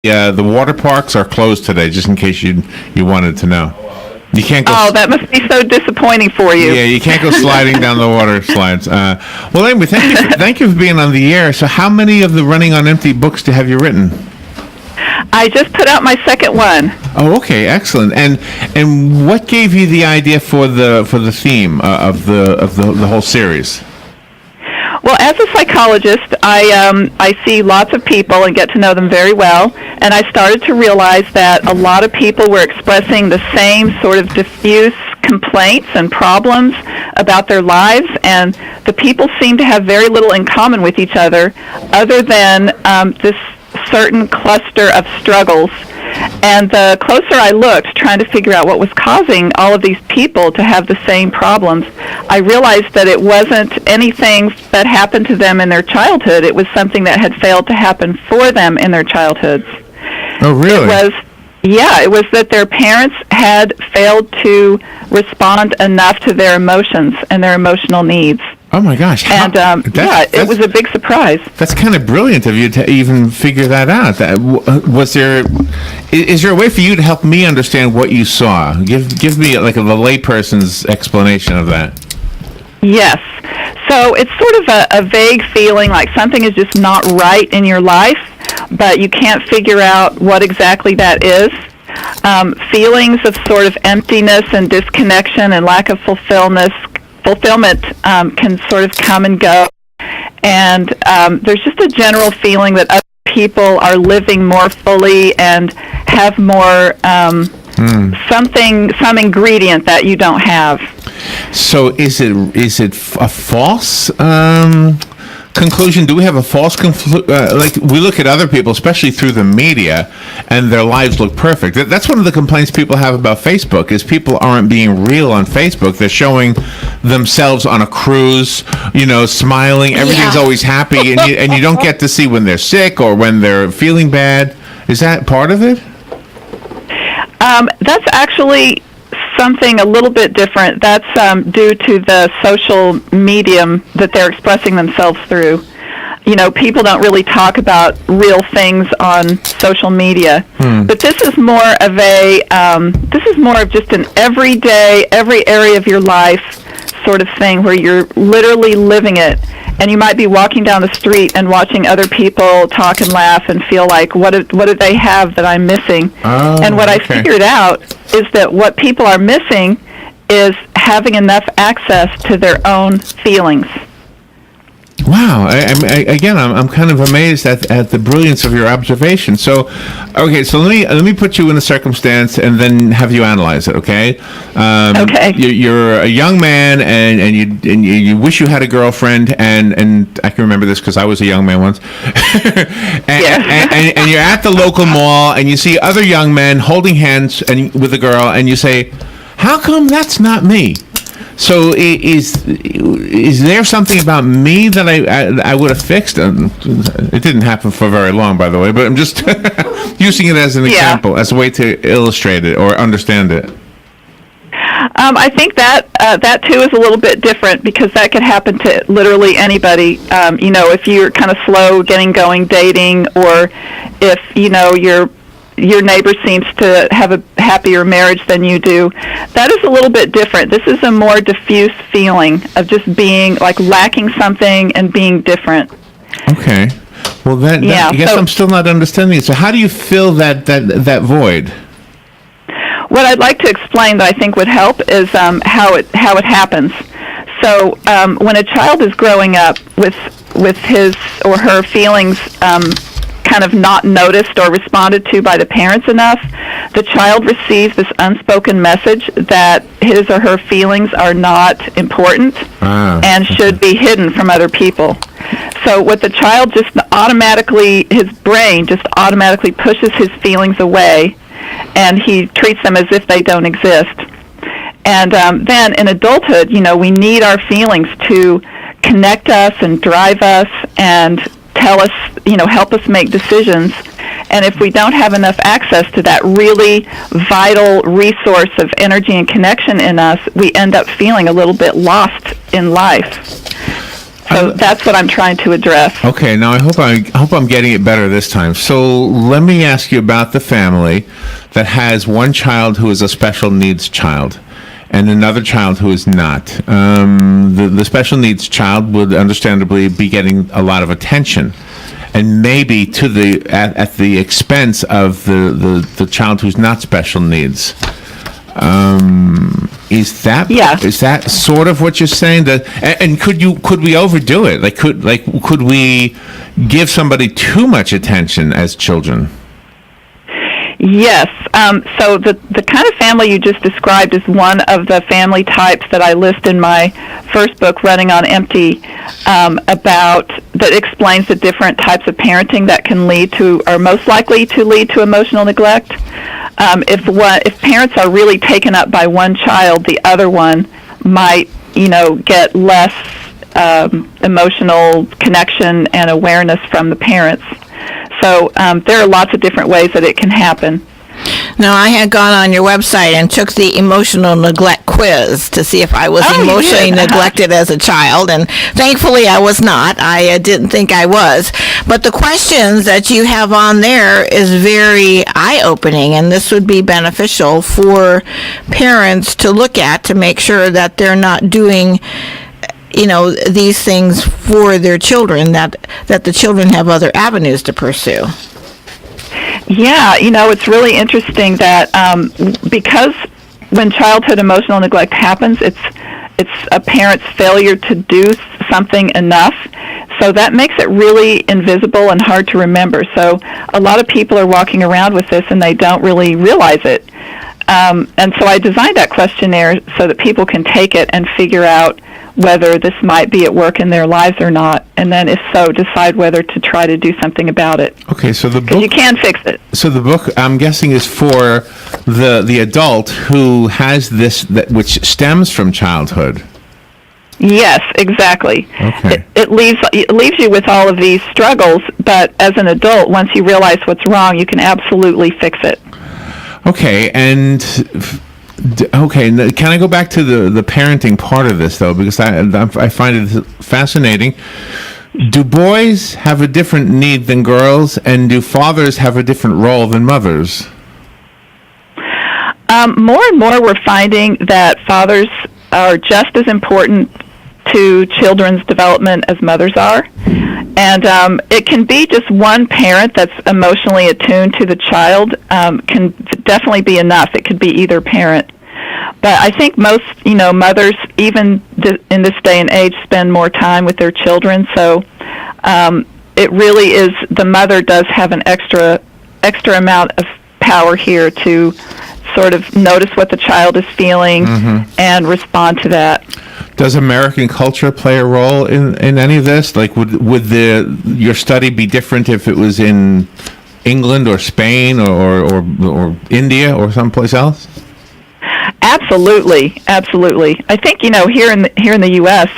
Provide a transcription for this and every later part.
The water parks are closed today, just in case you wanted to know. You can't go. Oh, that must be so disappointing for you. Yeah, you can't go sliding down the water slides. Well, anyway, thank you for being on the air. So, how many of the Running on Empty books have you written? I just put out my second one. Oh, okay, excellent. And what gave you the idea for the theme of the whole series? Well, as a psychologist, I see lots of people and get to know them very well, and I started to realize that a lot of people were expressing the same sort of diffuse complaints and problems about their lives, and the people seem to have very little in common with each other than this certain cluster of struggles. And the closer I looked, trying to figure out what was causing all of these people to have the same problems, I realized that it wasn't anything that happened to them in their childhood. It was something that had failed to happen for them in their childhoods. Oh, really? It was that their parents had failed to respond enough to their emotions and their emotional needs. Oh my gosh! It was a big surprise. That's kind of brilliant of you to even figure that out. Is there a way for you to help me understand what you saw? Give me like a layperson's explanation of that. Yes. So it's sort of a vague feeling like something is just not right in your life, but you can't figure out what exactly that is. Feelings of sort of emptiness and disconnection and lack of fulfillment can sort of come and go, and there's just a general feeling that other people are living more fully and have more some ingredient that you don't have. So is it a false conclusion? Do we have a false conclusion? Like we look at other people, especially through the media, and their lives look perfect. That's one of the complaints people have about Facebook, is people aren't being real on Facebook. They're showing themselves on a cruise, smiling. Everything's always happy, and you don't get to see when they're sick or when they're feeling bad. Is that part of it? That's actually something a little bit different. That's due to the social medium that they're expressing themselves through. People don't really talk about real things on social media. But this is more of just an everyday, every area of your life sort of thing where you're literally living it. And you might be walking down the street and watching other people talk and laugh and feel like, what do they have that I'm missing? And what I figured out is that what people are missing is having enough access to their own feelings. Wow! I'm kind of amazed at the brilliance of your observation. So, okay, so let me put you in a circumstance and then have you analyze it. Okay. Okay. You're a young man and you wish you had a girlfriend, and I can remember this because I was a young man once. and you're at the local mall and you see other young men holding hands with a girl, and you say, "How come that's not me?" So is there something about me that I would have fixed? It didn't happen for very long, by the way, but I'm just using it as an example, as a way to illustrate it or understand it. I think that too is a little bit different, because that could happen to literally anybody. If you're kind of slow getting going dating, or if your neighbor seems to have a happier marriage than you do, that is a little bit different. This is a more diffuse feeling of just being like lacking something and being different. Okay. Well, I guess I'm still not understanding it. So how do you fill that void? What I'd like to explain that I think would help is how it happens. So when a child is growing up with his or her feelings kind of not noticed or responded to by the parents enough, the child receives this unspoken message that his or her feelings are not important and should be hidden from other people. So what the child his brain just automatically pushes his feelings away, and he treats them as if they don't exist. And then in adulthood, we need our feelings to connect us and drive us and tell us, help us make decisions. And if we don't have enough access to that really vital resource of energy and connection in us, we end up feeling a little bit lost in life. So that's what I'm trying to address. Okay, now I hope I'm getting it better this time. So let me ask you about the family that has one child who is a special needs child and another child who is not. The special needs child would understandably be getting a lot of attention, and maybe at the expense of the child who's not special needs. Is that sort of what you're saying? And could we overdo it? Could we give somebody too much attention as children? Yes. So the kind of family you just described is one of the family types that I list in my first book, Running on Empty, that explains the different types of parenting that can are most likely to lead to emotional neglect. If parents are really taken up by one child, the other one might, get less emotional connection and awareness from the parents. So there are lots of different ways that it can happen. Now, I had gone on your website and took the emotional neglect quiz to see if I was emotionally neglected as a child, and thankfully I was not. I didn't think I was. But the questions that you have on there is very eye-opening, and this would be beneficial for parents to look at to make sure that they're not doing these things for their children, that the children have other avenues to pursue. Yeah, it's really interesting that because when childhood emotional neglect happens, it's a parent's failure to do something enough. So that makes it really invisible and hard to remember. So a lot of people are walking around with this and they don't really realize it. And so I designed that questionnaire so that people can take it and figure out whether this might be at work in their lives or not, and then if so, decide whether to try to do something about it. Okay, so the book... Because you can fix it. So the book, I'm guessing, is for the adult who has this, which stems from childhood. Yes, exactly. Okay. It leaves you with all of these struggles, but as an adult, once you realize what's wrong, you can absolutely fix it. Okay, and... Okay, can I go back to the parenting part of this, though, because I find it fascinating. Do boys have a different need than girls, and do fathers have a different role than mothers? More and more we're finding that fathers are just as important to children's development as mothers are. And it can be just one parent that's emotionally attuned to the child can definitely be enough. It could be either parent. But I think most, mothers, even in this day and age, spend more time with their children. So it really is, the mother does have an extra amount of power here to sort of notice what the child is feeling and respond to that. Does American culture play a role in any of this? Like, would your study be different if it was in England or Spain or India or someplace else? Absolutely. I think here in the U.S.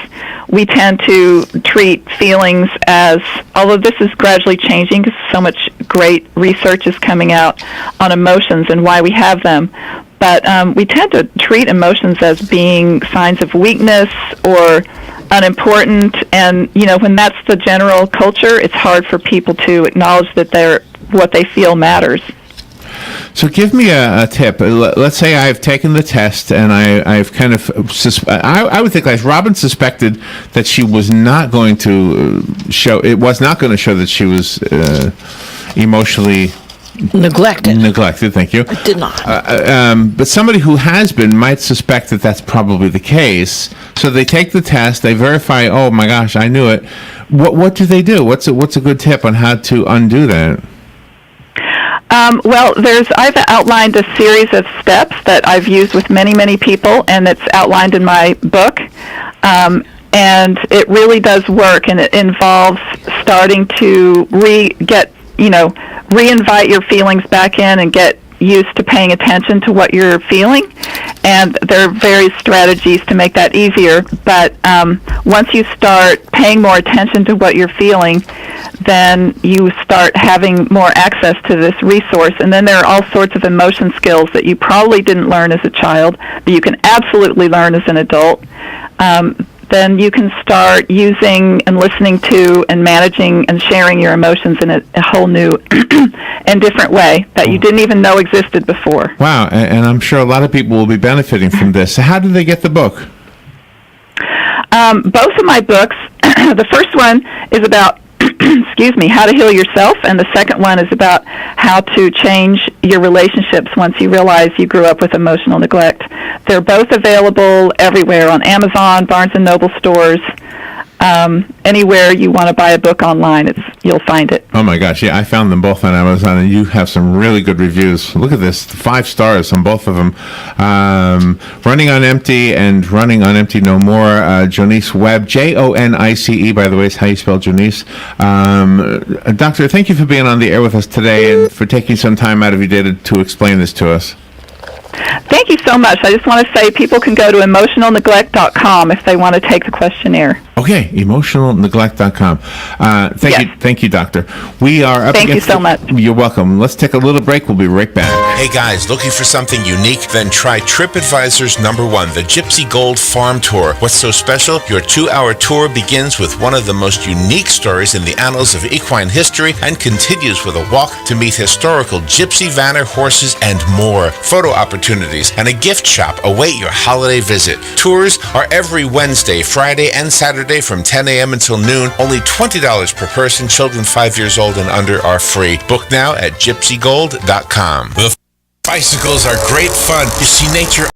we tend to treat feelings as, although this is gradually changing because so much great research is coming out on emotions and why we have them. But we tend to treat emotions as being signs of weakness or unimportant, and when that's the general culture, it's hard for people to acknowledge that what they feel matters. So give me a tip. Let's say I've taken the test and I've kind of I would think, like Robin suspected that she was not going to show. It was not going to show that she was emotionally neglected. Thank you. It did not. But somebody who has been might suspect that that's probably the case. So they take the test, they verify. Oh my gosh, I knew it. What do they do? What's a good tip on how to undo that? Well, I've outlined a series of steps that I've used with many, many people, and it's outlined in my book. And it really does work, and it involves starting to reinvite your feelings back in and get used to paying attention to what you're feeling. And there are various strategies to make that easier. But once you start paying more attention to what you're feeling, then you start having more access to this resource. And then there are all sorts of emotion skills that you probably didn't learn as a child, but you can absolutely learn as an adult. then you can start using and listening to and managing and sharing your emotions in a whole new and different way that you didn't even know existed before. Wow, and I'm sure a lot of people will be benefiting from this. So how do they get the book? Both of my books, the first one is about excuse me, how to heal yourself, and the second one is about how to change your relationships once you realize you grew up with emotional neglect. They're both available everywhere on Amazon, Barnes & Noble stores, anywhere you want to buy a book online, you'll find it. Oh my gosh, yeah, I found them both on Amazon, and you have some really good reviews. Look at this, 5 stars on both of them. Running on Empty and Running on Empty No More. Jonice Webb, Jonice, by the way, is how you spell Jonice. Doctor, thank you for being on the air with us today and for taking some time out of your day to explain this to us. Thank you so much. I just want to say people can go to emotionalneglect.com if they want to take the questionnaire. Okay, emotionalneglect.com. Thank you, Doctor. We are up Thank you against so much. You're welcome. Let's take a little break. We'll be right back. Hey guys, looking for something unique? Then try TripAdvisor's #1, the Gypsy Gold Farm Tour. What's so special? Your 2-hour tour begins with one of the most unique stories in the annals of equine history and continues with a walk to meet historical gypsy vanner, horses, and more. Photo opportunities and a gift shop await your holiday visit. Tours are every Wednesday, Friday, and Saturday from 10 a.m. until noon. Only $20 per person. Children 5 years old and under are free. Book now at gypsygold.com. The bicycles are great fun. You see nature